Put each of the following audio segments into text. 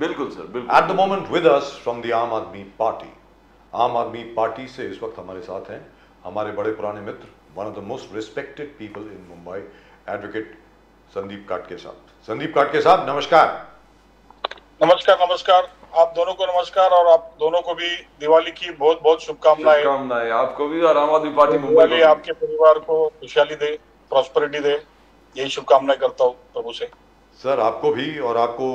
बिल्कुल सर, बिल्कुल। At the moment with us from the Aam Aadmi party. आम आदमी पार्टी से इस वक्त हमारे साथ हैं हमारे बड़े पुराने मित्र, one of the most respected people in Mumbai, advocate Sandeep Katke साहब। संदीप काटके साहब, नमस्कार। नमस्कार। नमस्कार, आप दोनों को नमस्कार, और आप दोनों को भी दिवाली की बहुत बहुत शुभकामनाएं। शुभकामनाएं आपको भी और आम आदमी पार्टी मुंबई को दिवाली आपके परिवार को खुशहाली दे, प्रॉस्पेरिटी दे, यही शुभकामनाएं करता हूँ प्रभु से। सर आपको भी, और आपको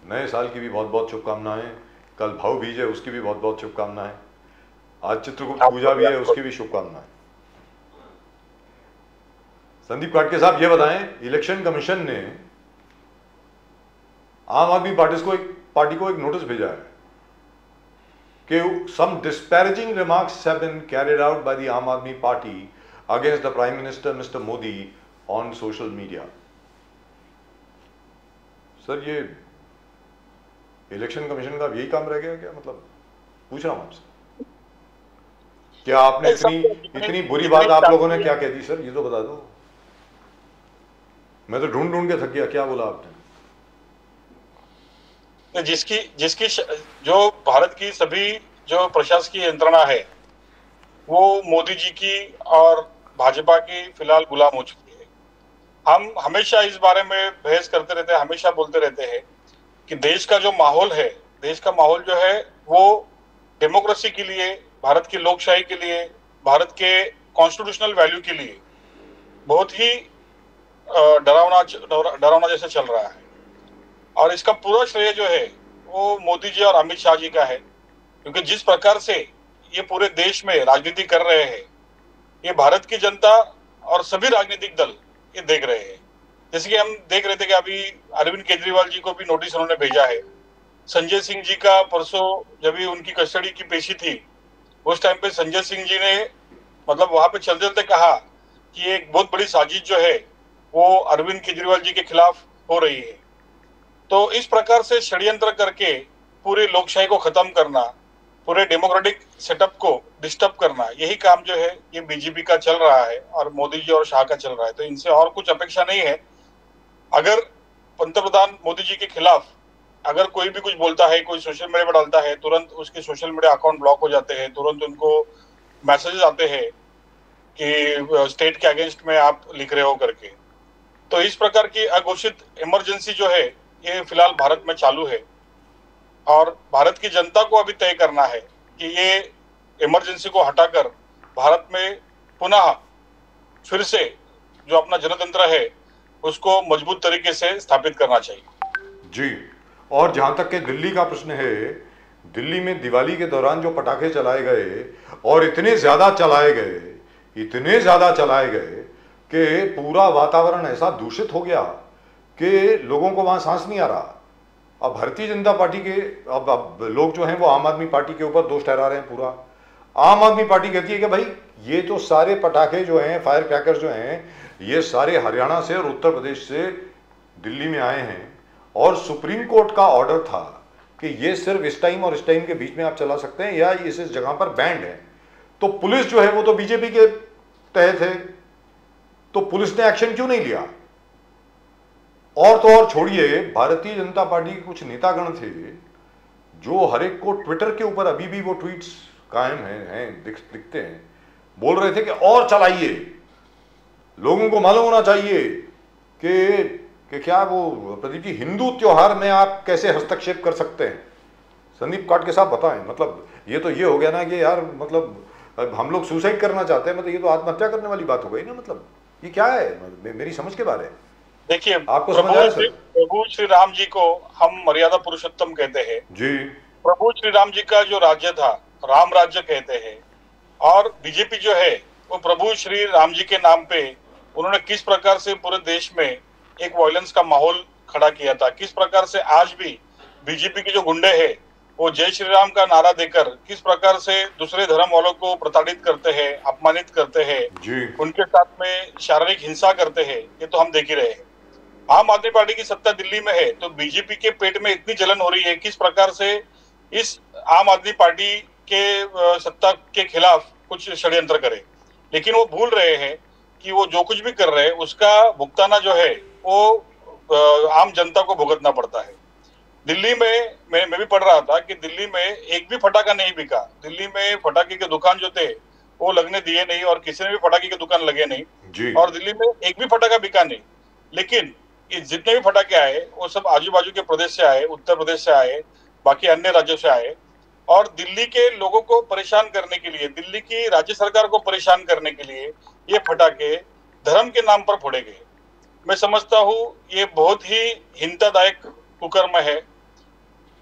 नए साल की भी बहुत बहुत शुभकामनाएं। कल भाऊ बीज है, उसकी भी बहुत बहुत शुभकामनाएं। आज चित्रगुप्त पूजा भी है, उसकी भी शुभकामनाएं। संदीप काटके साहब, ये बताएं, इलेक्शन कमीशन ने आम आदमी पार्टी को एक नोटिस भेजा है कि some disparaging remarks have been carried out by the Aam Aadmi Party against the prime minister mister Modi on social media. Sir, ये इलेक्शन कमीशन का यही काम रह गया क्या? मतलब पूछ रहा हूं आपसे, क्या आपने इतनी बुरी बात आप लोगों ने क्या कह दी? सर ये तो बता दो, मैं तो ढूंढ ढूंढ के थक गया। क्या बोला आपने? जिसकी जो भारत की सभी जो प्रशासकीय यंत्रणा है वो मोदी जी की और भाजपा की फिलहाल गुलाम हो चुकी है। हम हमेशा इस बारे में बहस करते रहते हैं, हमेशा बोलते रहते हैं कि देश का जो माहौल है, देश का माहौल जो है वो डेमोक्रेसी के लिए, भारत की लोकशाही के लिए, भारत के कॉन्स्टिट्यूशनल वैल्यू के लिए बहुत ही डरावना जैसे चल रहा है। और इसका पूरा श्रेय जो है वो मोदी जी और अमित शाह जी का है, क्योंकि जिस प्रकार से ये पूरे देश में राजनीति कर रहे हैं, ये भारत की जनता और सभी राजनीतिक दल ये देख रहे हैं। जैसे कि हम देख रहे थे कि अभी अरविंद केजरीवाल जी को भी नोटिस उन्होंने भेजा है। संजय सिंह जी का परसों जब भी उनकी कस्टडी की पेशी थी, उस टाइम पे संजय सिंह जी ने मतलब वहां पे चलते चलते कहा कि एक बहुत बड़ी साजिश जो है वो अरविंद केजरीवाल जी के खिलाफ हो रही है। तो इस प्रकार से षड्यंत्र करके पूरी लोकशाही को खत्म करना, पूरे डेमोक्रेटिक सेटअप को डिस्टर्ब करना, यही काम जो है ये बीजेपी का चल रहा है और मोदी जी और शाह का चल रहा है। तो इनसे और कुछ अपेक्षा नहीं है। अगर पंतप्रधान मोदी जी के खिलाफ अगर कोई भी कुछ बोलता है, कोई सोशल मीडिया पर डालता है, तुरंत उसके सोशल मीडिया अकाउंट ब्लॉक हो जाते हैं, तुरंत उनको मैसेजेस आते हैं कि स्टेट के अगेंस्ट में आप लिख रहे हो करके। तो इस प्रकार की अघोषित इमरजेंसी जो है ये फिलहाल भारत में चालू है, और भारत की जनता को अभी तय करना है कि ये इमरजेंसी को हटाकर भारत में पुनः फिर से जो अपना जनतंत्र है उसको मजबूत तरीके से स्थापित करना चाहिए। जी, और जहां तक के दिल्ली का प्रश्न है, दिल्ली में दिवाली के दौरान जो पटाखे चलाए गए और इतने ज्यादा चलाए गए कि पूरा वातावरण ऐसा दूषित हो गया कि लोगों को वहां सांस नहीं आ रहा। अब भारतीय जनता पार्टी के अब लोग जो हैं वो आम आदमी पार्टी के ऊपर दोष ठहरा रहे हैं। पूरा आम आदमी पार्टी कहती है कि भाई ये जो सारे पटाखे जो हैं, फायर क्रैकर्स जो हैं, ये सारे हरियाणा से और उत्तर प्रदेश से दिल्ली में आए हैं, और सुप्रीम कोर्ट का ऑर्डर था कि ये सिर्फ इस टाइम और इस टाइम के बीच में आप चला सकते हैं, या इस जगह पर बैंड है। तो पुलिस जो है वो तो बीजेपी के तहत है, तो पुलिस ने एक्शन क्यों नहीं लिया? और तो और छोड़िए, भारतीय जनता पार्टी के कुछ नेतागण थे जो हर एक को ट्विटर के ऊपर अभी भी वो ट्वीट्स कायम हैं, दिखते हैं, बोल रहे थे कि और चलाइए, लोगों को मालूम होना चाहिए कि क्या वो प्रदीप जी हिंदू त्योहार में आप कैसे हस्तक्षेप कर सकते हैं। संदीप काटके साहब बताएं, मतलब ये तो ये हो गया ना कि यार मतलब हम लोग सुसाइड करना चाहते हैं, मतलब ये तो आत्महत्या करने वाली बात हो गई ना। मतलब ये क्या है, मेरी समझ के बारे। देखिए, आपको समझ आया सर? प्रभु श्री राम जी को हम मर्यादा पुरुषोत्तम कहते हैं जी। प्रभु श्री राम जी का जो राज्य था राम राज्य कहते हैं, और बीजेपी जो है वो प्रभु श्री राम जी के नाम पे उन्होंने किस प्रकार से पूरे देश में एक वायलेंस का माहौल खड़ा किया था, किस प्रकार से आज भी बीजेपी के जो गुंडे हैं वो जय श्री राम का नारा देकर किस प्रकार से दूसरे धर्म वालों को प्रताड़ित करते हैं, अपमानित करते हैं, उनके साथ में शारीरिक हिंसा करते हैं, ये तो हम देख ही रहे हैं। आम आदमी पार्टी की सत्ता दिल्ली में है तो बीजेपी के पेट में इतनी जलन हो रही है किस प्रकार से इस आम आदमी पार्टी के सत्ता के खिलाफ कुछ षड्यंत्र करे, लेकिन वो भूल रहे हैं कि वो जो कुछ भी कर रहे हैं उसका भुगताना जो है वो आम जनता को भुगतना पड़ता है। दिल्ली में मैं भी पढ़ रहा था कि दिल्ली में एक भी फटाका नहीं बिका। दिल्ली में फटाके के दुकान जो थे वो लगने दिए नहीं और किसी ने भी फटाके की दुकान लगे नहीं जी। और दिल्ली में एक भी फटाका बिका नहीं। लेकिन ये जितने भी फटाके आए वो सब आजू बाजू के प्रदेश से आए, उत्तर प्रदेश से आए, बाकी अन्य राज्यों से आए और दिल्ली के लोगों को परेशान करने के लिए, दिल्ली की राज्य सरकार को परेशान करने के लिए ये फटाके धर्म के नाम पर फोड़े गए। मैं समझता हूँ ये बहुत ही हिंसादायक कुकर्म है।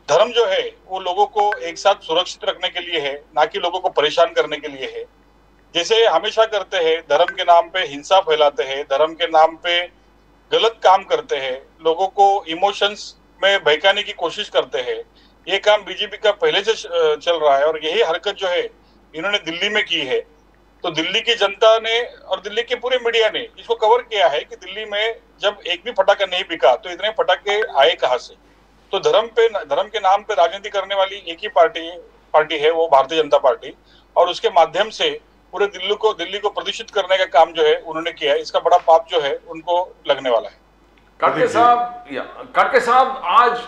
धर्म जो है वो लोगों को एक साथ सुरक्षित रखने के लिए है, ना कि लोगों को परेशान करने के लिए है। जैसे हमेशा करते हैं, धर्म के नाम पे हिंसा फैलाते हैं, धर्म के नाम पे गलत काम करते हैं, लोगों को इमोशंस में बहकाने की कोशिश करते हैं। ये काम बीजेपी का पहले से चल रहा है और यही हरकत जो है इन्होंने दिल्ली में की है। तो दिल्ली की जनता ने और दिल्ली के पूरे मीडिया ने इसको कवर किया है कि दिल्ली में जब एक भी फटाका नहीं बिका तो इतने फटाके आए कहां से। तो धर्म के नाम पे राजनीति करने वाली एक ही पार्टी है, वो भारतीय जनता पार्टी, और उसके माध्यम से पूरे दिल्ली को प्रदूषित करने का काम जो है उन्होंने किया है। इसका बड़ा पाप जो है उनको लगने वाला है। काटके साहब, आज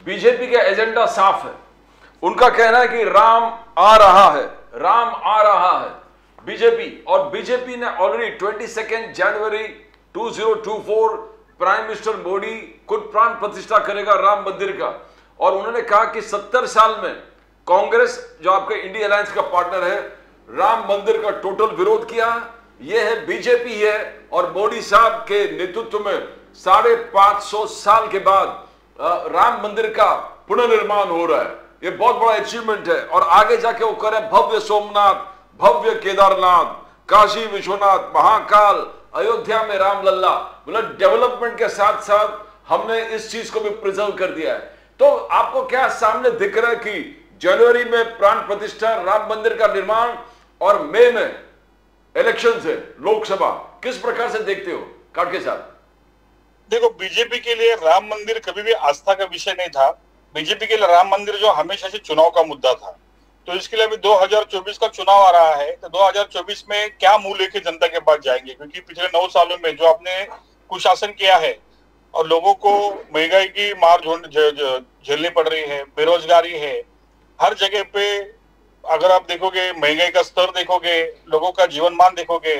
बीजेपी का एजेंडा साफ है। उनका कहना है कि राम आ रहा है, राम आ रहा है। बीजेपी ने ऑलरेडी 22 जनवरी 2024 प्राइम मिनिस्टर मोदी खुद प्राण प्रतिष्ठा करेगा राम मंदिर का। और उन्होंने कहा कि 70 साल में कांग्रेस, जो आपके इंडिया अलायंस का पार्टनर है, राम मंदिर का टोटल विरोध किया। यह है बीजेपी है और मोदी साहब के नेतृत्व में 550 साल के बाद राम मंदिर का पुनर्निर्माण हो रहा है। यह बहुत बड़ा अचीवमेंट है और आगे जाके वो करें भव्य सोमनाथ, भव्य केदारनाथ, काशी विश्वनाथ, महाकाल, अयोध्या में रामलल्ला। मतलब डेवलपमेंट के साथ साथ हमने इस चीज को भी प्रिजर्व कर दिया है। तो आपको क्या सामने दिख रहा है कि जनवरी में प्राण प्रतिष्ठा राम मंदिर का निर्माण और मई में इलेक्शन है लोकसभा, किस प्रकार से देखते हो काटके साहब? देखो, बीजेपी के लिए राम मंदिर कभी भी आस्था का विषय नहीं था। बीजेपी के लिए राम मंदिर जो हमेशा से चुनाव का मुद्दा था। तो इसके लिए अभी 2024 का चुनाव आ रहा है, तो 2024 में क्या मुंह लेके जनता के पास जाएंगे? क्योंकि पिछले 9 सालों में जो आपने कुशासन किया है और लोगों को महंगाई की मार झेलनी पड़ रही है, बेरोजगारी है हर जगह पे। अगर आप देखोगे, महंगाई का स्तर देखोगे, लोगों का जीवन मान देखोगे,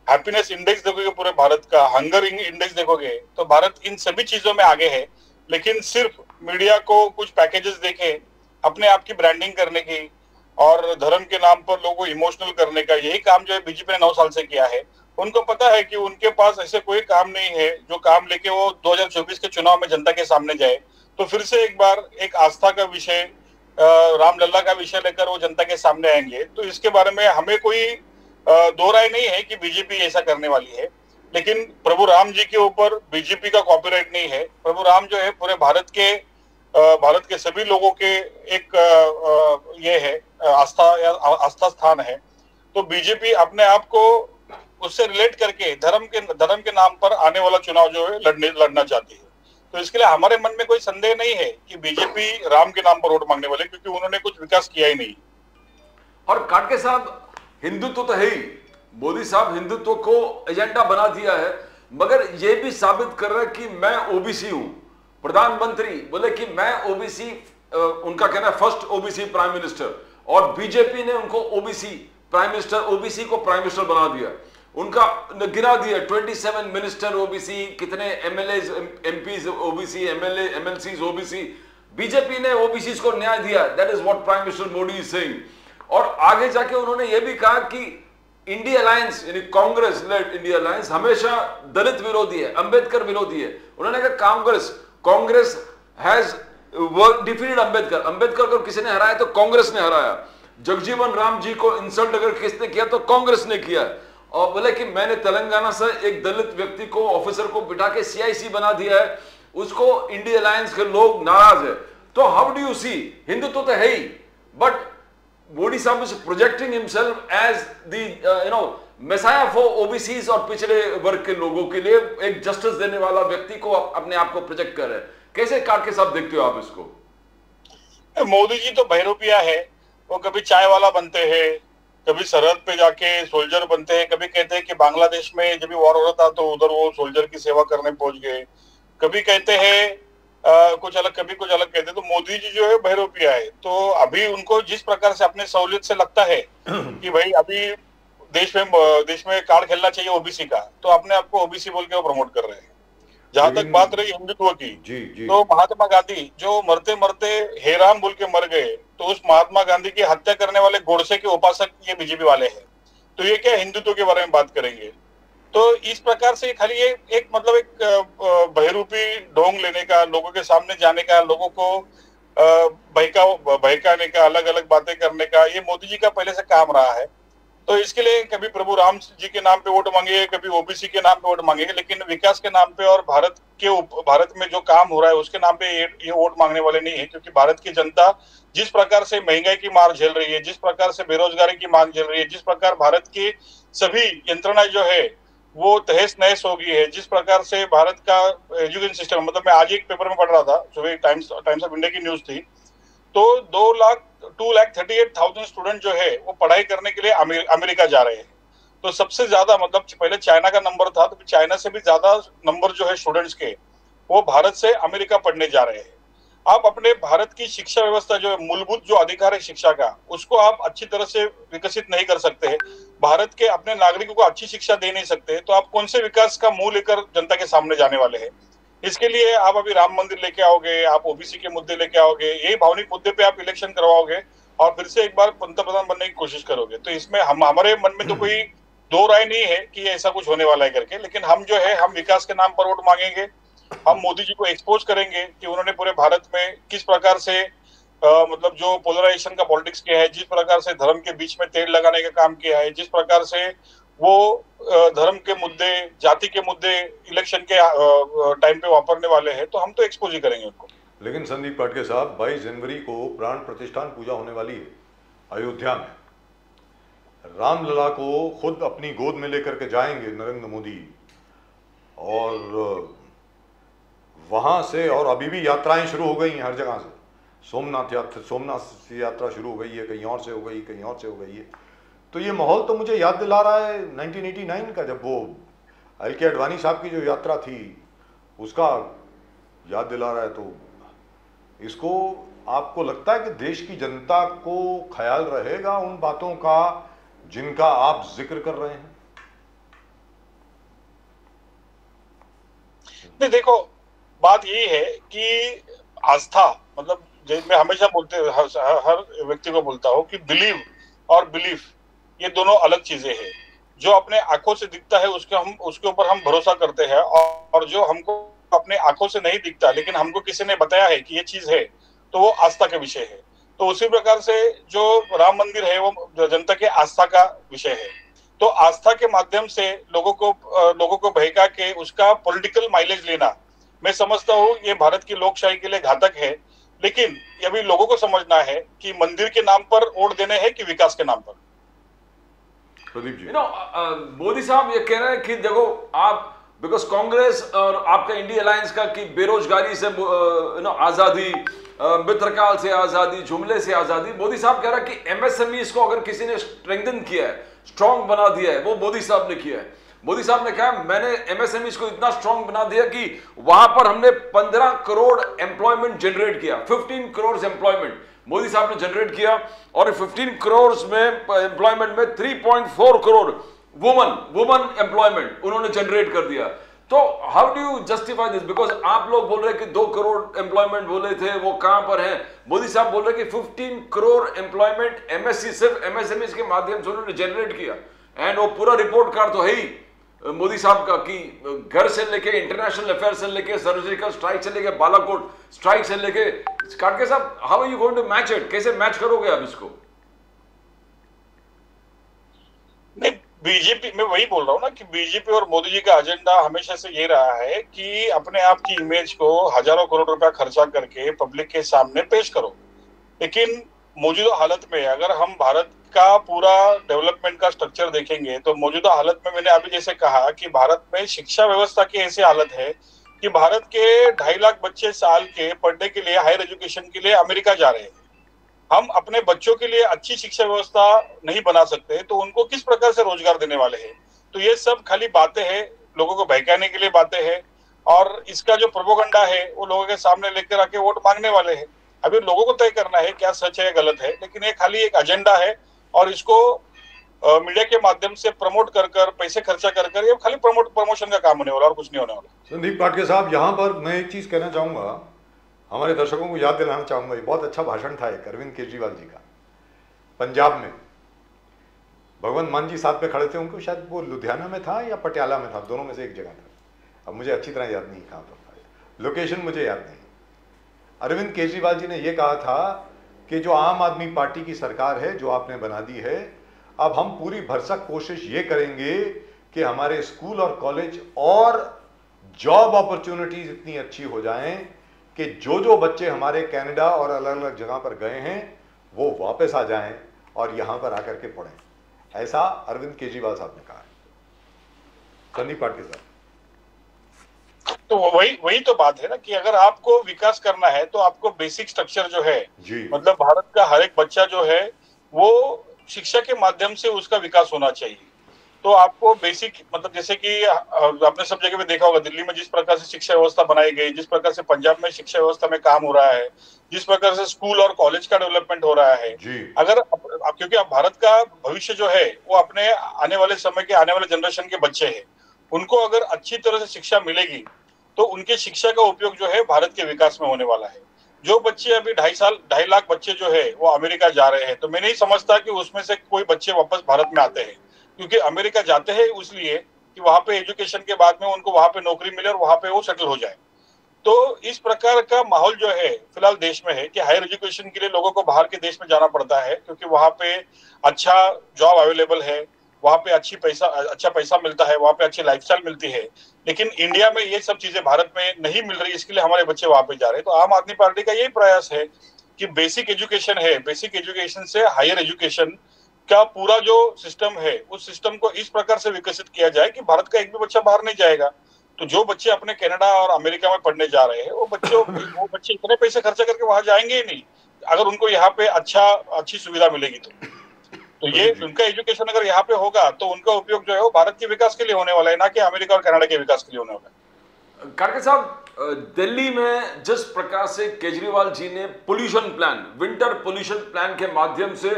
हैप्पीनेस इंडेक्स देखोगे पूरे भारत का, हंगर इंडेक्स देखोगे, तो भारत इन सभी चीजों में आगे है। लेकिन सिर्फ मीडिया को कुछ पैकेजेस देखे अपने आप की ब्रांडिंग करने की और धर्म के नाम पर लोगों को इमोशनल करने का, यही काम जो है बीजेपी ने 9 साल से किया है। उनको पता है कि उनके पास ऐसे कोई काम नहीं है जो काम लेके वो 2024 के चुनाव में जनता के सामने जाए। तो फिर से एक बार एक आस्था का विषय, रामलला का विषय लेकर वो जनता के सामने आएंगे। तो इसके बारे में हमें कोई दो राय नहीं है कि बीजेपी ऐसा करने वाली है। लेकिन प्रभु राम जी के ऊपर बीजेपी का कॉपीराइट नहीं है। प्रभु राम जो है पूरे भारत के सभी लोगों के एक ये है आस्था स्थान है। तो बीजेपी अपने आप को उससे रिलेट करके धर्म के नाम पर आने वाला चुनाव जो है लड़ना चाहती है। तो इसके लिए हमारे मन में कोई संदेह नहीं है कि बीजेपी राम के नाम पर वोट मांगने वाले, क्योंकि उन्होंने कुछ विकास किया ही नहीं। और काटके साहब, हिंदुत्व तो है ही, मोदी साहब हिंदुत्व को एजेंडा बना दिया है, मगर यह भी साबित कर रहा है कि मैं ओबीसी हूं। प्रधानमंत्री बोले कि मैं ओबीसी, उनका कहना है फर्स्ट ओबीसी प्राइम मिनिस्टर, और बीजेपी ने उनको ओबीसी प्राइम मिनिस्टर, ओबीसी को प्राइम मिनिस्टर बना दिया। उनका गिरा दिया 27 मिनिस्टर ओबीसी, कितने MLA MPs OBC, MLA MLCs OBC. BJP ने ओबीसी को न्याय दिया। That is what prime minister Modi is saying. और आगे जाके उन्होंने यह भी कहा कि इंडिया अलायंस, यानी कांग्रेस लेड इंडिया अलायंस, हमेशा दलित विरोधी है, अंबेडकर विरोधी है। उन्होंने कहा कांग्रेस हैज डिफीटेड अंबेडकर। अंबेडकर को किसी ने हराया तो कांग्रेस ने हराया। जगजीवन राम जी को इंसल्ट अगर किसने किया तो कांग्रेस ने किया। और बोले कि मैंने तेलंगाना से एक दलित व्यक्ति को, ऑफिसर को बिठा के सीआईसी बना दिया है, उसको इंडिया अलायंस के लोग नाराज है। तो how do you see? Hindutva तो है ही, बट मोदी साहब is projecting himself as the messiah for OBCs और पिछड़े वर्ग के लोगों के लिए एक जस्टिस देने वाला व्यक्ति को अपने आप को प्रोजेक्ट कर रहे हैं। कैसे काटके साहब देखते हो आप इसको? मोदी जी तो बहरूपिया है। वो कभी चाय वाला बनते हैं, कभी सरहद पे जाके सोल्जर बनते हैं, कभी कहते हैं कि बांग्लादेश में जब भी वॉर हो रहा था तो उधर वो सोल्जर की सेवा करने पहुंच गए, कभी कहते हैं कुछ अलग, कभी कुछ अलग कहते हैं। तो मोदी जी जो है बहरूपिया है, तो अभी उनको जिस प्रकार से अपने सहूलियत से लगता है कि भाई अभी देश में कार्ड खेलना चाहिए ओबीसी का, तो अपने आप को ओबीसी बोल के वो प्रमोट कर रहे हैं। जहां तक बात रही हिंदुत्व की, जी। तो महात्मा गांधी जो मरते मरते हे राम बोल के मर गए, तो उस महात्मा गांधी की हत्या करने वाले गोडसे के उपासक ये बीजेपी वाले हैं। तो ये क्या हिंदुत्व के बारे में बात करेंगे? तो इस प्रकार से खाली ये एक मतलब एक बहरूपी ढोंग लेने का, लोगों के सामने जाने का, लोगों को बहकाने का, अलग अलग बातें करने का, ये मोदी जी का पहले से काम रहा है। तो इसके लिए कभी प्रभु राम जी के नाम पे वोट मांगेंगे, कभी ओबीसी के नाम पे वोट मांगेंगे, लेकिन विकास के नाम पे और भारत में जो काम हो रहा है उसके नाम पे ये वोट मांगने वाले नहीं है। क्योंकि भारत की जनता जिस प्रकार से महंगाई की मार झेल रही है, जिस प्रकार से बेरोजगारी की मार झेल रही है, जिस प्रकार भारत की सभी यंत्रणा जो है वो तहस नहस हो गई है, जिस प्रकार से भारत का एजुकेशन सिस्टम, मतलब मैं आज एक पेपर में पढ़ रहा था, सुबह टाइम्स ऑफ इंडिया की न्यूज थी, तो 2,38,000 स्टूडेंट जो है वो पढ़ाई करने के लिए अमेरिका जा रहे हैं। तो सबसे ज्यादा, मतलब पहले चाइना का नंबर था, तो चाइना से भी ज्यादा नंबर जो है स्टूडेंट्स के, वो भारत से अमेरिका पढ़ने जा रहे हैं। आप अपने भारत की शिक्षा व्यवस्था जो है, मूलभूत जो अधिकार है शिक्षा का, उसको आप अच्छी तरह से विकसित नहीं कर सकते, भारत के अपने नागरिकों को अच्छी शिक्षा दे नहीं सकते, तो आप कौन से विकास का मुंह लेकर जनता के सामने जाने वाले हैं? इसके लिए आप अभी राम मंदिर लेके आओगे, आप ओबीसी के मुद्दे लेके आओगे, यही भावनिक मुद्दे पे आप इलेक्शन करवाओगे और फिर से एक बार पंतप्रधान बनने की कोशिश करोगे। तो इसमें हमारे मन में तो कोई दो राय नहीं है कि ऐसा कुछ होने वाला है करके, लेकिन हम जो है, हम विकास के नाम पर वोट मांगेंगे। हम मोदी जी को एक्सपोज करेंगे कि उन्होंने पूरे भारत में किस प्रकार से मतलब जो पोलराइजेशन का पॉलिटिक्स किया है, जिस प्रकार से धर्म के बीच में तेल लगाने का काम किया है, जिस प्रकार से वो धर्म के मुद्दे, जाति के मुद्दे इलेक्शन के टाइम पे वापरने वाले हैं, तो हम तो एक्सपोज ही करेंगे उनको। लेकिन संदीप पाटके साहब, 22 जनवरी को प्राण प्रतिष्ठान पूजा होने वाली है अयोध्या में। रामलला को खुद अपनी गोद में लेकर के जाएंगे नरेंद्र मोदी, और वहां से, और अभी भी यात्राएं शुरू हो गई हैं हर जगह से। सोमनाथ से यात्रा शुरू हो गई है, कहीं और से हो गई, कहीं और से हो गई है। तो ये माहौल तो मुझे याद दिला रहा है 1989 का, जब वो एल.के. आडवाणी साहब की जो यात्रा थी उसका याद दिला रहा है। तो इसको आपको लगता है कि देश की जनता को ख्याल रहेगा उन बातों का जिनका आप जिक्र कर रहे हैं? नहीं, देखो, बात यही है कि आस्था, मतलब मैं हमेशा हर व्यक्ति को बोलता हूं कि बिलीव और बिलीफ ये दोनों अलग चीजें हैं। जो अपने आंखों से दिखता है उसके ऊपर हम भरोसा करते हैं, और जो हमको अपने आंखों से नहीं दिखता लेकिन हमको किसी ने बताया है कि ये चीज है, तो वो आस्था के विषय है। तो उसी प्रकार से जो राम मंदिर है वो जनता के आस्था का विषय है। तो आस्था के माध्यम से लोगों को बहका के उसका पॉलिटिकल माइलेज लेना, मैं समझता हूँ ये भारत की लोकशाही के लिए घातक है। लेकिन अभी लोगों को समझना है कि मंदिर के नाम पर वोट देने हैं कि विकास के नाम पर। प्रदीप जी, मोदी साहब ये कह रहे हैं कि देखो आप, बिकॉज कांग्रेस और आपका इंडिया अलायंस का कि बेरोजगारी से आजादी, मित्रकाल से आजादी, जुमले से आजादी, मोदी साहब कह रहा है कि एमएसएमईज को अगर किसी ने स्ट्रेंथन किया है, स्ट्रांग बना दिया है, वो मोदी साहब ने किया है। मोदी साहब ने कहा मैंने एमएसएमईज को इतना स्ट्रांग बना दिया कि वहां पर हमने 15 करोड़ एम्प्लॉयमेंट जनरेट किया, 15 करोड़ एम्प्लॉयमेंट मोदी साहब ने जनरेट किया, और 15 करोड़ में एम्प्लॉयमेंट में 3.4 करोड़ वुमन एम्प्लॉयमेंट उन्होंने जनरेट कर दिया। तो how do you justify this? Because आप लोग बोल रहे हैं कि 2 करोड़ एम्प्लॉयमेंट बोले थे, वो कहां पर है? मोदी साहब बोल रहे हैं कि 15 करोड़ एम्प्लॉयमेंट एमएससी, सिर्फ एमएसएमई के माध्यम से उन्होंने जनरेट किया। एंड वो पूरा रिपोर्ट कार्ड तो है ही मोदी साहब का कि घर से लेके इंटरनेशनल अफेयर से लेके सर्जिकल स्ट्राइक से लेके बालाकोट स्ट्राइक से लेके, काटके साहब how are you going to match it? कैसे मैच करोगे आप इसको? नहीं, बीजेपी, मैं वही बोल रहा हूँ ना कि बीजेपी और मोदी जी का एजेंडा हमेशा से ये रहा है कि अपने आप की इमेज को हजारों करोड़ रुपया खर्चा करके पब्लिक के सामने पेश करो। लेकिन मौजूदा हालत में अगर हम भारत का पूरा डेवलपमेंट का स्ट्रक्चर देखेंगे तो मौजूदा हालत में, मैंने अभी जैसे कहा कि भारत में शिक्षा व्यवस्था की ऐसी हालत है कि भारत के 2.5 लाख बच्चे साल के पढ़ने के लिए, हायर एजुकेशन के लिए अमेरिका जा रहे हैं। हम अपने बच्चों के लिए अच्छी शिक्षा व्यवस्था नहीं बना सकते तो उनको किस प्रकार से रोजगार देने वाले हैं? तो ये सब खाली बातें हैं, लोगों को बहकाने के लिए बातें हैं। और इसका जो प्रोपोगंडा है वो लोगों के सामने लेकर आके वोट मांगने वाले हैं। अभी लोगों को तय करना है क्या सच है गलत है, लेकिन ये खाली एक एजेंडा है और इसको मीडिया के माध्यम से प्रमोट कर कर पैसे खर्चा कर कर ये खाली प्रमोशन का काम होने वाला और कुछ नहीं होने वाला। संदीप पाटके साहब, यहाँ पर मैं एक चीज कहना चाहूंगा, हमारे दर्शकों को याद दिलाना चाहूंगा, ये बहुत अच्छा भाषण था एक अरविंद केजरीवाल जी का पंजाब में। भगवंत मान जी साथ पे खड़े थे, उनको शायद वो लुधियाना में था या पटियाला में था, दोनों में से एक जगह था, अब मुझे अच्छी तरह याद नहीं कहाँ पर था, लोकेशन मुझे याद नहीं। अरविंद केजरीवाल जी ने ये कहा था कि जो आम आदमी पार्टी की सरकार है जो आपने बना दी है, अब हम पूरी भरसक कोशिश ये करेंगे कि हमारे स्कूल और कॉलेज और जॉब अपॉर्चुनिटीज इतनी अच्छी हो जाएं कि जो बच्चे हमारे कनाडा और अलग अलग जगह पर गए हैं वो वापस आ जाएं और यहां पर आकर के पढ़ें। ऐसा अरविंद केजरीवाल साहब ने कहा है। संदीप पाटके साहब, तो वही तो बात है ना कि अगर आपको विकास करना है तो आपको बेसिक स्ट्रक्चर जो है जी, मतलब भारत का हर एक बच्चा जो है वो शिक्षा के माध्यम से उसका विकास होना चाहिए। तो आपको बेसिक मतलब जैसे कि आपने सब जगह पे देखा होगा, दिल्ली में जिस प्रकार से शिक्षा व्यवस्था बनाई गई, जिस प्रकार से पंजाब में शिक्षा व्यवस्था में काम हो रहा है, जिस प्रकार से स्कूल और कॉलेज का डेवलपमेंट हो रहा है, अगर क्योंकि अब भारत का भविष्य जो है वो अपने आने वाले समय के आने वाले जनरेशन के बच्चे हैं, उनको अगर अच्छी तरह से शिक्षा मिलेगी तो उनके शिक्षा का उपयोग जो है भारत के विकास में होने वाला है। जो बच्चे अभी 2.5 लाख बच्चे जो है वो अमेरिका जा रहे हैं, तो मैं नहीं समझता कि उसमें से कोई बच्चे वापस भारत में आते हैं, क्योंकि अमेरिका जाते हैं इसलिए कि वहां पे एजुकेशन के बाद में उनको वहां पे नौकरी मिले और वहां पे वो सेटल हो जाए। तो इस प्रकार का माहौल जो है फिलहाल देश में है कि हायर एजुकेशन के लिए लोगों को बाहर के देश में जाना पड़ता है, क्योंकि वहां पे अच्छा जॉब अवेलेबल है, वहां पे अच्छा पैसा मिलता है, वहां पे अच्छी लाइफस्टाइल मिलती है। लेकिन इंडिया में ये सब चीजें भारत में नहीं मिल रही, इसके लिए हमारे बच्चे वहां पे जा रहे हैं। तो आम आदमी पार्टी का यही प्रयास है कि बेसिक एजुकेशन है, बेसिक एजुकेशन से हायर एजुकेशन का पूरा जो सिस्टम है उस सिस्टम को इस प्रकार से विकसित किया जाए कि भारत का एक भी बच्चा बाहर नहीं जाएगा। तो जो बच्चे अपने कनाडा और अमेरिका में पढ़ने जा रहे हैं वो बच्चे इतने पैसे खर्चा करके वहां जाएंगे ही नहीं, अगर उनको यहाँ पे अच्छी सुविधा मिलेगी तो ये उनका एजुकेशन अगर यहाँ पे होगा तो उनका उपयोग जो है वो भारत के विकास के लिए होने वाला है, ना कि अमेरिका और कनाडा के विकास के लिए होने वाला है। कार्के साहब, दिल्ली में जिस प्रकार से केजरीवाल जी ने pollution plan, winter pollution plan के माध्यम से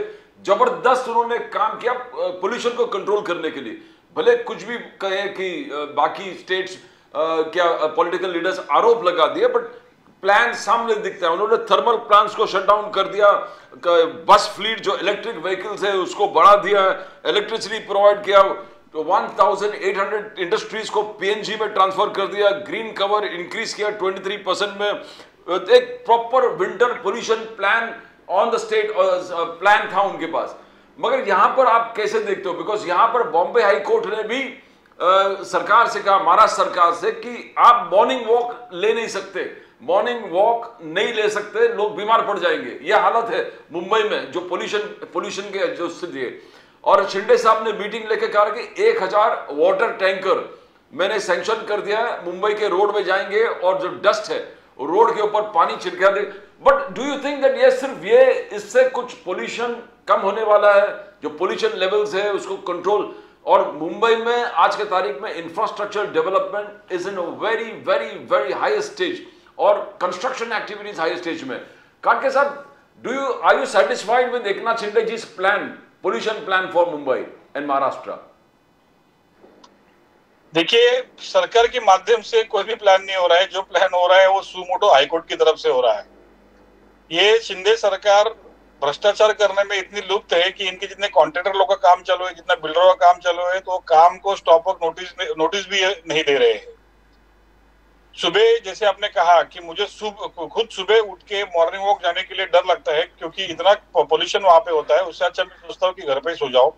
जबरदस्त उन्होंने काम किया पोल्यूशन को कंट्रोल करने के लिए, भले कुछ भी कहे कि बाकी स्टेट्स क्या पॉलिटिकल लीडर्स आरोप लगा दिए, बट प्लान सामने दिखता है। उन्होंने थर्मल प्लांट्स को शट डाउन कर दिया, बस फ्लीट जो इलेक्ट्रिक व्हीकल्स है उसको बढ़ा दिया, इलेक्ट्रिसिटी प्रोवाइड किया, 1800 इंडस्ट्रीज को पीएनजी में ट्रांसफर कर दिया, ग्रीन कवर इंक्रीज किया 23% में, एक proper winter pollution plan on the state plan था उनके पास। मगर यहां पर आप कैसे देखते हो, बिकॉज यहां पर बॉम्बे हाई कोर्ट ने भी सरकार से कहा, महाराष्ट्र सरकार से, कि आप मॉर्निंग वॉक ले नहीं सकते, मॉर्निंग वॉक नहीं ले सकते, लोग बीमार पड़ जाएंगे। यह हालत है मुंबई में जो पोल्यूशन के जो स्थिति है। और शिंदे साहब ने मीटिंग लेके कहा कि 1000 वाटर टैंकर मैंने सैंक्शन कर दिया है, मुंबई के रोड में जाएंगे और जो डस्ट है रोड के ऊपर पानी छिड़का दे। But do you think that ये सिर्फ ये इससे कुछ पोल्यूशन कम होने वाला है, जो पोल्यूशन लेवल्स है उसको कंट्रोल, और मुंबई में आज के तारीख में infrastructure development is in very very very high stage और कंस्ट्रक्शन एक्टिविटीज हाई स्टेज में। कार्के साहब, are you satisfied with Eknath Shinde ji's plan, pollution plan for Mumbai and Maharashtra? देखिए, सरकार के माध्यम से कोई भी प्लान नहीं हो रहा है, जो प्लान हो रहा है वो सुमोटो हाईकोर्ट की तरफ से हो रहा है। ये शिंदे सरकार भ्रष्टाचार करने में इतनी लुप्त है कि इनके जितने कॉन्ट्रैक्टर लोग का काम चालू है, जितना बिल्डरों का काम चालू है, तो काम को स्टॉप वर्क नोटिस भी नहीं दे रहे हैं। सुबह जैसे आपने कहा कि मुझे खुद सुबह उठ के मॉर्निंग वॉक जाने के लिए डर लगता है, क्योंकि इतना पोल्यूशन वहां पे होता है, उससे अच्छा मैं सोचता हूँ कि घर पे ही सो जाओ,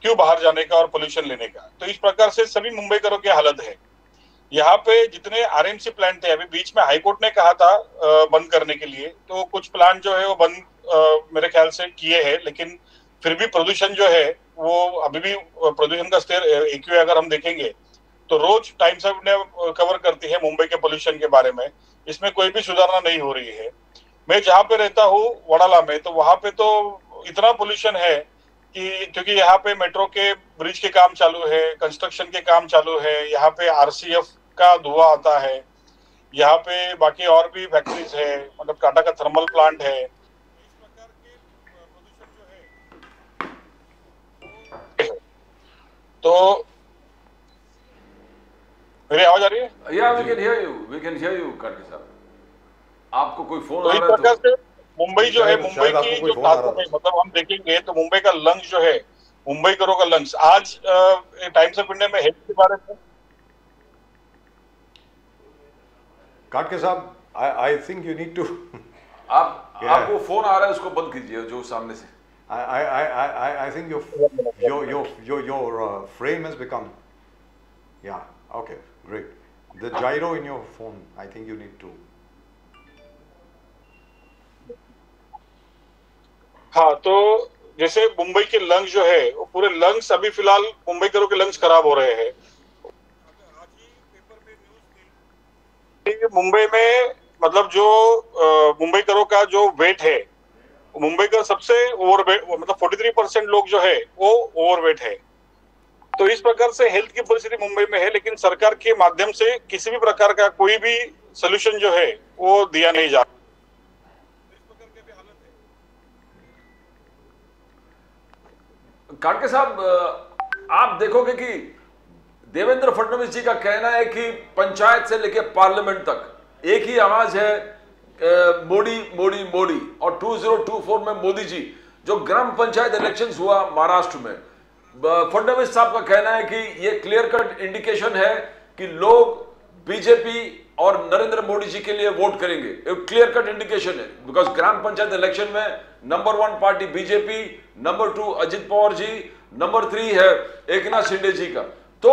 क्यों बाहर जाने का और पोल्यूशन लेने का। तो इस प्रकार से सभी मुंबईकरों की हालत है। यहाँ पे जितने आरएमसी प्लांट थे, अभी बीच में हाईकोर्ट ने कहा था बंद करने के लिए, तो कुछ प्लांट जो है वो बंद मेरे ख्याल से किए हैं, लेकिन फिर भी प्रदूषण जो है वो अभी भी प्रदूषण का स्तर एक्यू अगर हम देखेंगे तो रोज टाइम्स ऑफ इंडिया कवर करती है मुंबई के पोल्यूशन के बारे में, इसमें कोई भी सुधारना नहीं हो रही है। मैं जहाँ पे रहता हूँ वडाला में, तो वहां पे तो इतना पोल्यूशन है कि क्योंकि यहाँ पे मेट्रो के ब्रिज के काम चालू है, कंस्ट्रक्शन के काम चालू है, यहाँ पे आरसीएफ का धुआं आता है। यहाँ पे बाकी और भी फैक्ट्रीज है, मतलब टाटा का थर्मल प्लांट है। इस प्रकार के प्रदूषण जो है, तो मेरी आवाज आ रही है? या वी कैन हियर यू करके साहब। आपको कोई फोन तो आ इस रहा है प्रकार तो से मुंबई जो है, शायद मुंबई शायद की आपको कोई जो फोन आ रहा ताजों में, था। मतलब हम देखेंगे तो मुंबई का लंग्स जो है, मुंबई करो का लंग्स, आज टाइम्स ऑफ इंडिया में हेल्थ के बारे में काटके साहब, I think you need to आपको फोन आ रहा है, उसको बंद कीजिए जो सामने से। I think your frame has become, yeah, okay, great. The gyro in your phone, I think you need to. हाँ, तो जैसे मुंबई के लंग्स जो है, वो पूरे लंग्स अभी फिलहाल मुंबई करो के लंग्स खराब हो रहे हैं। आज ही पेपर में न्यूज थी, मुंबई में मतलब जो मुंबई करो का जो वेट है, मुंबई का सबसे ओवरवेट, मतलब 43% लोग जो है वो ओवरवेट है। तो इस प्रकार से हेल्थ की परिस्थिति मुंबई में है, लेकिन सरकार के माध्यम से किसी भी प्रकार का कोई भी सोल्यूशन जो है वो दिया नहीं जा रहा। इस प्रकार की भी हालत है। काटके साहब, आप देखोगे कि देवेंद्र फडणवीस जी का कहना है कि पंचायत से लेकर पार्लियामेंट तक एक ही आवाज है, मोदी मोदी मोदी। और 2024 में मोदी जी, जो ग्राम पंचायत इलेक्शंस हुआ महाराष्ट्र में, फडणवीस साहब का कहना है कि ये क्लियर कट इंडिकेशन है कि लोग बीजेपी और नरेंद्र मोदी जी के लिए वोट करेंगे। एक क्लियर कट इंडिकेशन है, बिकॉज ग्राम पंचायत इलेक्शन में number 1 party BJP, number 2 Ajit Pawar ji, number 3 है एकनाथ शिंदे जी का। तो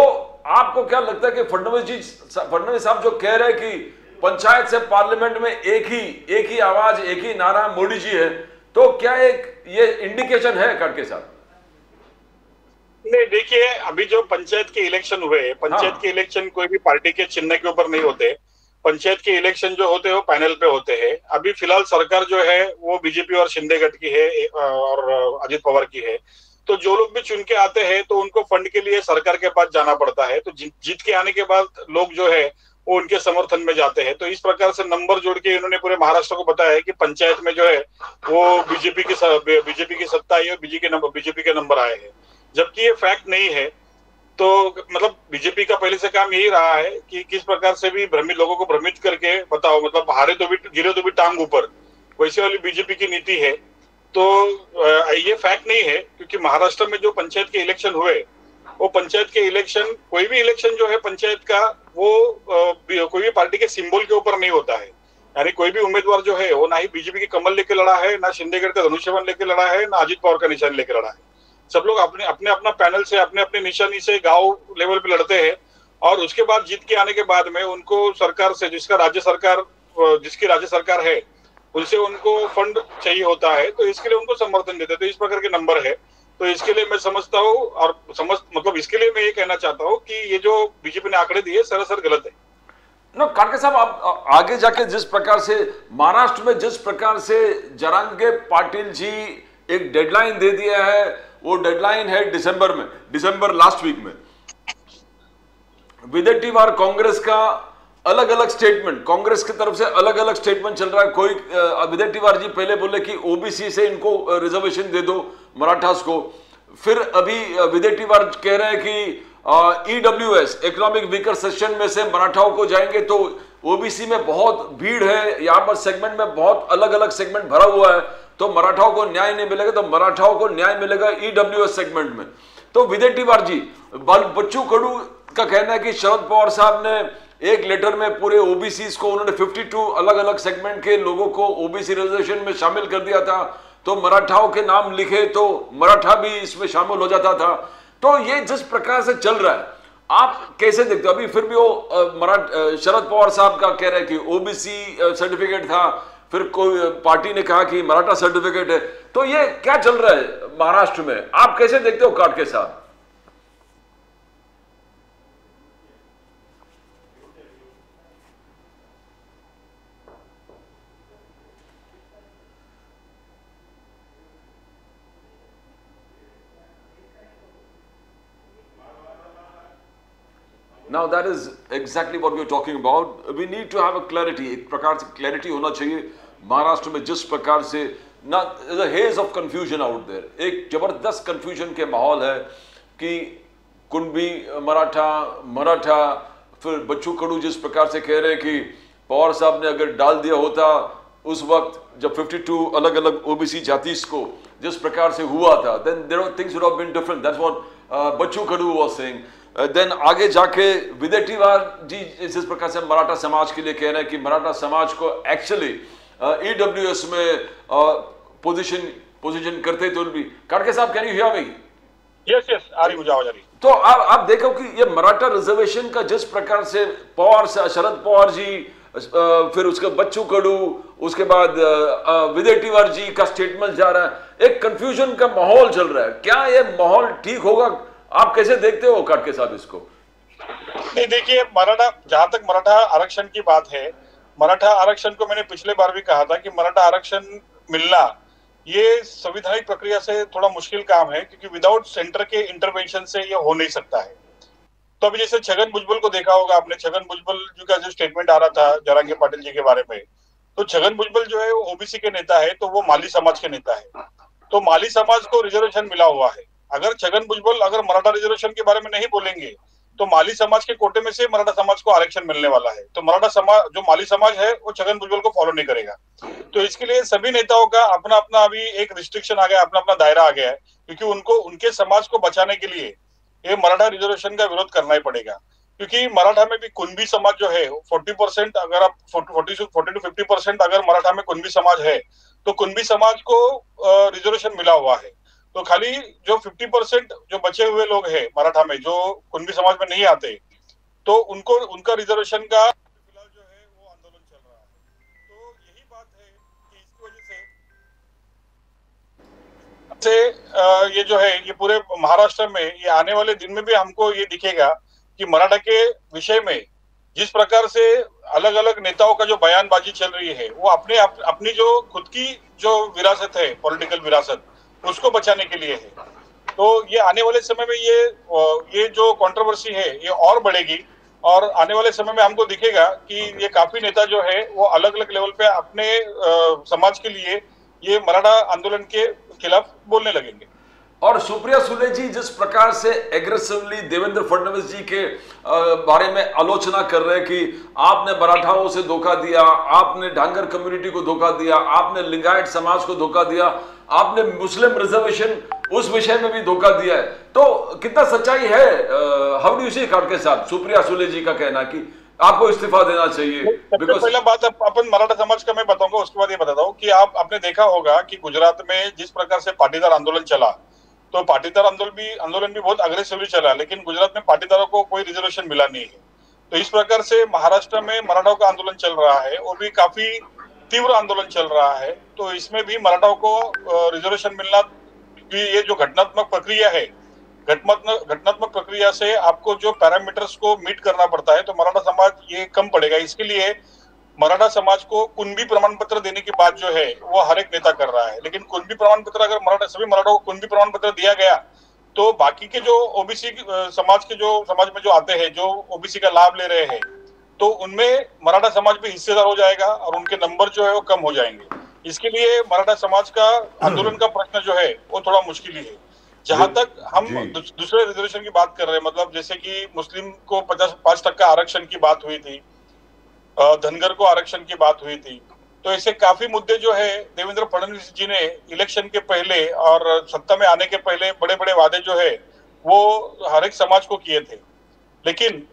आपको क्या लगता है कि फडणवीस साहब जो कह रहे हैं कि पंचायत से पार्लियामेंट में एक ही आवाज, एक ही नारा मोदी जी है, तो क्या एक ये इंडिकेशन है काटके साहब? नहीं, देखिए, अभी जो पंचायत के इलेक्शन हुए, पंचायत के इलेक्शन कोई भी पार्टी के चिन्ह के ऊपर नहीं होते। पंचायत के इलेक्शन जो होते हैं वो पैनल पे होते हैं। अभी फिलहाल सरकार जो है वो बीजेपी और शिंदे गठ की है और अजित पवार की है। तो जो लोग भी चुन के आते हैं तो उनको फंड के लिए सरकार के पास जाना पड़ता है। तो जीत के आने के बाद लोग जो है वो उनके समर्थन में जाते हैं। तो इस प्रकार से नंबर जोड़ के इन्होंने पूरे महाराष्ट्र को बताया है कि पंचायत में जो है वो बीजेपी की सत्ता आई और बीजेपी के नंबर आए हैं, जबकि ये फैक्ट नहीं है। तो मतलब बीजेपी का पहले से काम यही रहा है कि किस प्रकार से भी लोगों को भ्रमित करके बताओ, मतलब हारे तो भी, गिरे तो भी टांग ऊपर, वैसे वाली बीजेपी की नीति है। तो ये फैक्ट नहीं है, क्योंकि महाराष्ट्र में जो पंचायत के इलेक्शन हुए, वो पंचायत के इलेक्शन, कोई भी इलेक्शन जो है पंचायत का, वो कोई भी पार्टी के सिंबल के ऊपर नहीं होता है। यानी कोई भी उम्मीदवार जो है वो ना ही बीजेपी की कमल लेके लड़ा है, ना शिंदेगढ़ का धनुष्यबाण लेके लड़ा है, ना अजित पवार का निशान लेके लड़ा है। सब लोग अपने अपना पैनल से, अपने अपने निशानी से गांव लेवल पे लड़ते हैं। और उसके बाद जीत के आने के बाद में उनको सरकार से, जिसकी राज्य सरकार है, उनसे उनको फंड चाहिए होता है, तो इसके लिए उनको समर्थन देते हैं। तो इस प्रकार के नंबर है। तो इसके लिए मैं समझता हूँ, और मतलब इसके लिए मैं ये कहना चाहता हूँ कि ये जो बीजेपी ने आंकड़े दिए सरासर गलत है। नो काटके साहब, आप आगे जाके जिस प्रकार से महाराष्ट्र में, जिस प्रकार से जरांगे पाटिल जी एक डेडलाइन दे दिया है, वो डेडलाइन है दिसंबर लास्ट वीक में। विदेटीवार कांग्रेस का अलग अलग स्टेटमेंट, कांग्रेस की तरफ से अलग अलग स्टेटमेंट चल रहा है। कोई विदेटीवार जी पहले बोले कि ओबीसी से इनको रिजर्वेशन दे दो मराठास को, फिर अभी विदेटीवार कह रहे हैं कि ईडब्ल्यूएस इकोनॉमिक वीकर सेक्शन में से मराठाओं को जाएंगे। तो ओबीसी में बहुत भीड़ है, यहाँ पर सेगमेंट में बहुत अलग अलग सेगमेंट भरा हुआ है, तो मराठाओं को न्याय नहीं मिलेगा, तो मराठाओं को न्याय मिलेगा ईडब्ल्यूएस सेगमेंट में। तो विदेटीवार जी, बच्चू कडू का कहना है कि शरद पवार साहब ने एक लेटर में पूरे ओबीसी को, उन्होंने 52 अलग अलग सेगमेंट के लोगों को ओबीसी रिजर्वेशन में शामिल कर दिया था, तो मराठाओं के नाम लिखे तो मराठा भी इसमें शामिल हो जाता था। तो ये जिस प्रकार से चल रहा है, आप कैसे देखते हो? अभी फिर भी वो शरद पवार साहब का कह रहे हैं कि ओबीसी सर्टिफिकेट था, फिर कोई पार्टी ने कहा कि मराठा सर्टिफिकेट है। तो ये क्या चल रहा है महाराष्ट्र में, आप कैसे देखते हो काटके साहब? Now that is exactly what we are talking about. We need to have a clarity, एक प्रकार से क्लैरिटी होना चाहिए महाराष्ट्र में. जिस प्रकार से ना haze of confusion out there, एक जबरदस्त कंफ्यूजन के माहौल है कि कुणबी मराठा, फिर बच्चू कडू जिस प्रकार से कह रहे हैं कि पवार साहब ने अगर डाल दिया होता उस वक्त जब 52 अलग अलग ओबीसी जातिस को जिस प्रकार से हुआ था, then there things would have been different. That's what Bachchu Kadu was saying. Then आगे जाके विदेटीवार जी जिस प्रकार से मराठा समाज के लिए कह रहे हैं कि मराठा समाज को एक्चुअली ईडब्ल्यूएस में पोजीशन करते तो भी. काटके साहब, can you hear me? Yes yes, आ रही, मुझे आवाज आ रही. तो आप देखो कि ये मराठा रिजर्वेशन का जिस प्रकार से शरद पवार जी, फिर उसके बच्चू कडू, उसके बाद विदेटीवार जी का स्टेटमेंट जा रहा है, एक कंफ्यूजन का माहौल चल रहा है. क्या ये माहौल ठीक होगा? आप कैसे देखते हो काटके साहब इसको? नहीं, देखिए, मराठा, जहां तक मराठा आरक्षण की बात है, मराठा आरक्षण को मैंने पिछले बार भी कहा था कि मराठा आरक्षण मिलना ये संवैधानिक प्रक्रिया से थोड़ा मुश्किल काम है, क्योंकि विदाउट सेंटर के इंटरवेंशन से ये हो नहीं सकता है. तो अभी जैसे छगन भुजबल को देखा होगा आपने, छगन भुजबल जी का जो स्टेटमेंट आ रहा था जरांगे पाटिल जी के बारे में, तो छगन भुजबल जो है वो ओबीसी के नेता है, तो वो माली समाज के नेता है. तो माली समाज को रिजर्वेशन मिला हुआ है. अगर छगन भुजबल अगर मराठा रिजर्वेशन के बारे में नहीं बोलेंगे तो माली समाज के कोटे में से मराठा समाज को आरक्षण मिलने वाला है. तो मराठा समाज, जो माली समाज है, वो छगन भुजबल को फॉलो नहीं करेगा. तो इसके लिए सभी नेताओं का अपना अपना अभी एक रिस्ट्रिक्शन आ गया, अपना अपना दायरा आ गया है, क्योंकि उनको उनके समाज को बचाने के लिए ये मराठा रिजर्वेशन का विरोध करना ही पड़ेगा. क्योंकि मराठा में भी कुणबी समाज जो है 40%, अगर आप 40 to 50% अगर मराठा में कुणबी समाज है तो कुणबी समाज को रिजर्वेशन मिला हुआ है. तो खाली जो 50% जो बचे हुए लोग हैं मराठा में, जो कुणबी समाज में नहीं आते, तो उनको उनका रिजर्वेशन का फिलहाल जो है वो आंदोलन चल रहा है. तो यही बात है कि इसकी वजह से ये जो है, ये पूरे महाराष्ट्र में ये आने वाले दिन में भी हमको ये दिखेगा कि मराठा के विषय में जिस प्रकार से अलग अलग नेताओं का जो बयानबाजी चल रही है, वो अपनी जो खुद की जो विरासत है, पॉलिटिकल विरासत, उसको बचाने के लिए है. तो ये आने वाले समय में ये जो कंट्रोवर्सी है ये और बढ़ेगी, और आने वाले समय में हमको दिखेगा कि ये काफी नेता जो है वो अलग अलग लेवल पे अपने समाज के लिए ये मराठा आंदोलन के खिलाफ बोलने लगेंगे. और सुप्रिया सुले जी जिस प्रकार से एग्रेसिवली देवेंद्र फडणवीस जी के बारे में आलोचना कर रहे हैं कि आपने मराठाओं से धोखा दिया, आपने डांगर कम्युनिटी को धोखा दिया, आपने लिंगायत समाज को धोखा दिया, आपने मुस्लिम रिजर्वेशन उस विषय में भी धोखा दिया है. तो कितना सच्चाई है? हाउ डू यू सी काटके साहब, सुप्रिया सुले जी का कहना कि आपको इस्तीफा देना चाहिए? बिकॉज पहला बात अपन मराठा समाज का मैं बताऊंगा, उसके बाद ये बताता हूँ कि आपने देखा होगा कि गुजरात में जिस प्रकार से पाटीदार आंदोलन चला, तो पाटीदार आंदोलन भी बहुत अग्रेसिवली चला, लेकिन गुजरात में पाटीदारों को कोई रिजर्वेशन मिला नहीं है. तो इस प्रकार से महाराष्ट्र में मराठाओं का आंदोलन चल रहा है, और भी काफी तीव्र आंदोलन चल रहा है. तो इसमें भी मराठाओं को रिजर्वेशन मिलना की ये जो घटनात्मक प्रक्रिया है, घटनात्मक प्रक्रिया से आपको जो पैरामीटर्स को मीट करना पड़ता है, तो मराठा समाज ये कम पड़ेगा. इसके लिए मराठा समाज को कुणबी प्रमाण पत्र देने की बात जो है वो हर एक नेता कर रहा है. लेकिन कुणबी प्रमाण पत्र अगर सभी मराठाओं को कुणबी प्रमाण पत्र दिया गया, तो बाकी के जो ओबीसी समाज में जो आते हैं, जो ओबीसी का लाभ ले रहे हैं, तो उनमें मराठा समाज भी हिस्सेदार हो जाएगा और उनके नंबर जो है वो कम हो जाएंगे. इसके लिए मराठा समाज का आंदोलन का प्रश्न जो है वो थोड़ा मुश्किल ही है. जहां तक हम दूसरे रिजर्वेशन की बात कर रहे हैं, मतलब जैसे कि मुस्लिम को 55% आरक्षण की बात हुई थी, धनगर को आरक्षण की बात हुई थी, तो ऐसे काफी मुद्दे जो है देवेंद्र फडणवीस जी ने इलेक्शन के पहले और सत्ता में आने के पहले बड़े बड़े वादे जो है वो हर एक समाज को किए थे. लेकिन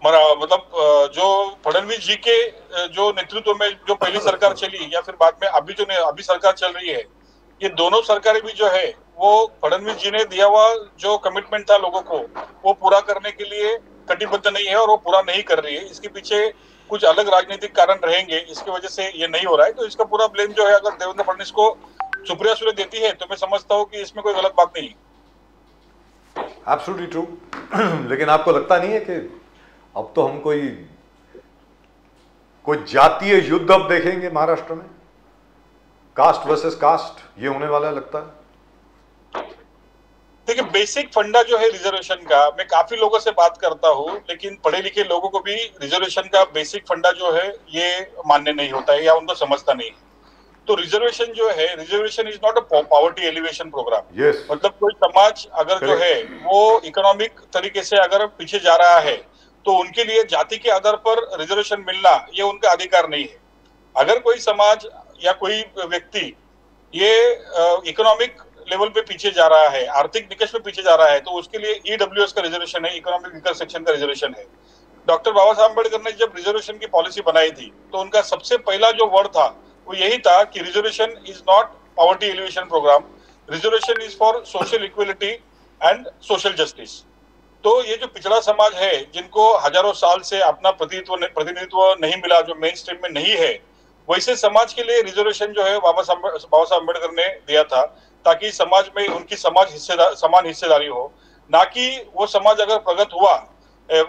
मतलब जो फडणवीस जी के जो नेतृत्व में जो पहली सरकार चली, या फिर बाद में अभी सरकार चल रही है, ये दोनों सरकारें भी जो है वो फडणवीस जी ने दिया हुआ जो कमिटमेंट था लोगों को, वो पूरा करने के लिए कटिबद्ध नहीं है, और वो पूरा नहीं कर रही है. इसके पीछे कुछ अलग राजनीतिक कारण रहेंगे, इसकी वजह से ये नहीं हो रहा है. तो इसका पूरा ब्लेम जो है अगर देवेंद्र फडणवीस को सुप्रिया सुले देती है, तो मैं समझता हूँ कि इसमें कोई गलत बात नहीं है. Absolutely true. लेकिन आपको लगता नहीं है कि अब तो हम कोई जातीय युद्ध अब देखेंगे महाराष्ट्र में? कास्ट वर्सेस कास्ट ये होने वाला लगता है. देखिए बेसिक फंडा जो है रिजर्वेशन का, मैं काफी लोगों से बात करता हूँ, लेकिन पढ़े लिखे लोगों को भी रिजर्वेशन का बेसिक फंडा जो है ये मान्य नहीं होता है या उनको समझता नहीं है। तो रिजर्वेशन जो है, reservation is not a poverty alleviation program. मतलब कोई समाज अगर जो है वो इकोनॉमिक तरीके से अगर पीछे जा रहा है तो उनके लिए जाति के आधार पर रिजर्वेशन मिलना ये उनका अधिकार नहीं है। अगर कोई समाज या कोई व्यक्ति ये इकोनॉमिक लेवल पे पीछे जा रहा है, आर्थिक निकष पे पीछे जा रहा है, तो उसके लिए ईडब्ल्यूएस का रिजर्वेशन है, इकोनॉमिक वीकर सेक्शन का रिजर्वेशन है। डॉक्टर बाबा साहब अम्बेडकर ने जब रिजर्वेशन की पॉलिसी बनाई थी तो उनका सबसे पहला जो वर्ड था वो यही था कि reservation is not poverty alleviation program, reservation is for social equality and social justice. तो ये जो पिछड़ा समाज है, जिनको हजारों साल से अपना प्रतिनिधित्व नहीं मिला, जो मेन स्ट्रीम में नहीं है, वैसे समाज के लिए रिजर्वेशन जो है बाबा साहब अम्बेडकर ने दिया था, ताकि समाज में उनकी समान हिस्सेदारी हो। ना कि वो समाज अगर प्रगत हुआ,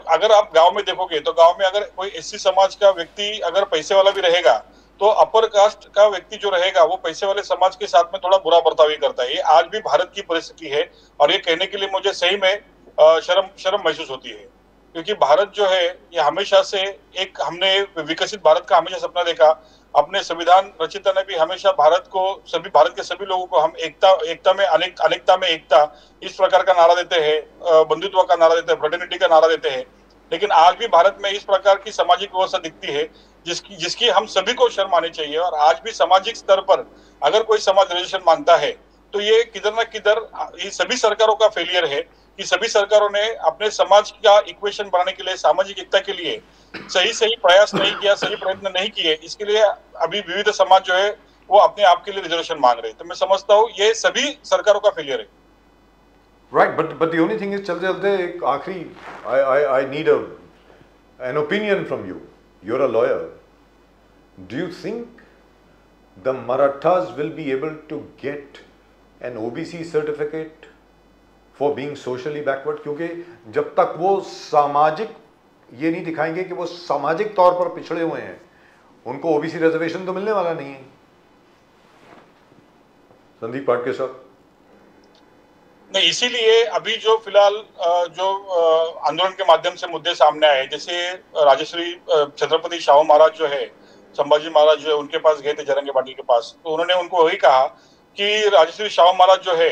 अगर आप गांव में देखोगे तो गांव में अगर कोई एससी समाज का व्यक्ति अगर पैसे वाला भी रहेगा तो अपर कास्ट का व्यक्ति जो रहेगा वो पैसे वाले समाज के साथ में थोड़ा बुरा बर्ताव करता है। ये आज भी भारत की परिस्थिति है और ये कहने के लिए मुझे सही में शर्म महसूस होती है, क्योंकि भारत जो है ये हमेशा से एक, हमने विकसित भारत का हमेशा सपना देखा। अपने संविधान रचिता ने भी हमेशा भारत के सभी लोगों को हम एकता में अनेकता में एकता, इस प्रकार का नारा देते हैं, बंधुत्व का नारा देते हैं, फ्रेटर्निटी का नारा देते हैं। लेकिन आज भी भारत में इस प्रकार की सामाजिक व्यवस्था दिखती है जिसकी हम सभी को शर्म आनी चाहिए। और आज भी सामाजिक स्तर पर अगर कोई समाज रिजर्वेशन मानता है तो ये किधर न किधर ये सभी सरकारों का फेलियर है कि सभी सरकारों ने अपने समाज का इक्वेशन बनाने के लिए, सामाजिक एकता के लिए सही प्रयास नहीं किया, सही प्रयत्न नहीं किए। इसके लिए अभी विविध समाज जो है वो अपने आप के लिए रिजर्वेशन मांग रहे हैं। तो मैं समझता हूँ ये सभी सरकारों का फेलियर है। Right, but the only thing is, चलते चलते एक आखिरी, I need an opinion from you, you are a lawyer. Do you think the Marathas will be able to get an OBC certificate for being socially backward? क्योंकि जब तक वो सामाजिक ये नहीं दिखाएंगे कि वो सामाजिक तौर पर पिछड़े हुए हैं, उनको ओबीसी रिजर्वेशन तो मिलने वाला नहीं है। संदीप पाटके साहब। नहीं, इसीलिए अभी जो फिलहाल जो आंदोलन के माध्यम से मुद्दे सामने आए, जैसे राजश्री छत्रपति शाहू महाराज जो है, संभाजी महाराज जो है, उनके पास गए थे जरंगे पाटिल के पास, तो उन्होंने उनको वही कहा कि राजश्री शाहू महाराज जो है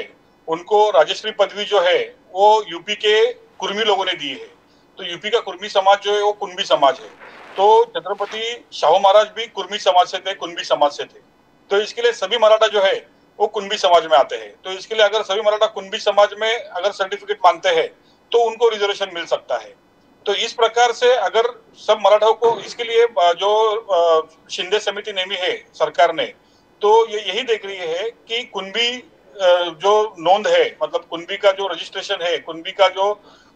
उनको राजश्री पदवी जो है वो यूपी के कुर्मी लोगों ने दी है। तो यूपी का कुर्मी समाज जो है वो कुंभी समाज है। तो छत्रपति शाहू महाराज भी कुर्मी समाज से थे, कुंभी समाज से थे। तो इसके लिए सभी मराठा जो है वो कुंभी समाज में आते हैं। तो इसके लिए अगर सभी मराठा कुंभी समाज में अगर सर्टिफिकेट मांगते हैं तो उनको रिजर्वेशन मिल सकता है। तो इस प्रकार से अगर सब मराठाओं को, इसके लिए जो शिंदे समिति नेमी है सरकार ने, तो ये यही देख रही है कि कुंभी जो नोंद है, मतलब कुंभी का जो रजिस्ट्रेशन है, कुंभी का जो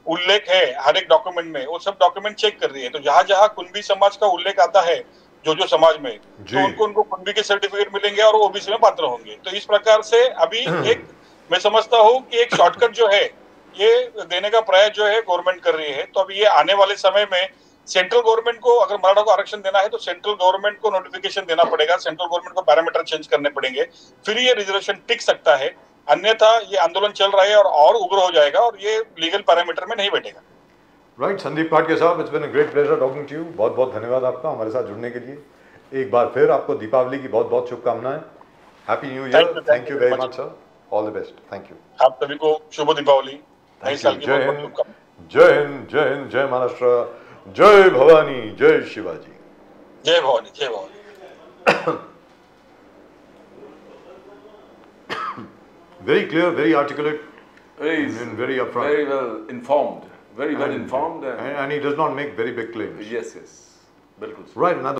उल्लेख है हर एक डॉक्यूमेंट में, वो सब डॉक्यूमेंट चेक कर रही है। तो जहां जहां कुंभी समाज का उल्लेख आता है जो समाज में, तो उनको कुंभी के सर्टिफिकेट मिलेंगे और ओबीसी में पात्र होंगे। तो इस प्रकार से अभी एक, मैं समझता हूँ कि एक शॉर्टकट जो है ये देने का प्रयास जो है गवर्नमेंट कर रही है। तो अभी ये आने वाले समय में सेंट्रल गवर्नमेंट को, अगर मराठा को आरक्षण देना है तो सेंट्रल गवर्नमेंट को नोटिफिकेशन देना पड़ेगा, सेंट्रल गवर्नमेंट को पैरामीटर चेंज करने पड़ेंगे, फिर ये रिजर्वेशन टिक सकता है। अन्यथा ये आंदोलन चल रहा है और उग्र हो जाएगा और ये लीगल पैरामीटर में नहीं बैठेगा। राइट, संदीप पाटके साहब, it's been a great pleasure talking to you. बहुत बहुत धन्यवाद आपका हमारे साथ जुड़ने के लिए। एक बार फिर आपको दीपावली की बहुत बहुत शुभकामनाएं। Happy new year. Thank you very much sir, all the best. Thank you. आप सभी को शुभ दीपावली, नए साल की बहुत बहुत शुभकामनाएं। जय हिंद, जय हिंद, जय महाराष्ट्र, जय भवानी, जय शिवाजी। जय भवानी, जय Bhavani. Very clear, very articulate, and very upfront. Very well informed, very well informed. And he does not make very big claims. Yes, yes. बिल्कुल. Right, another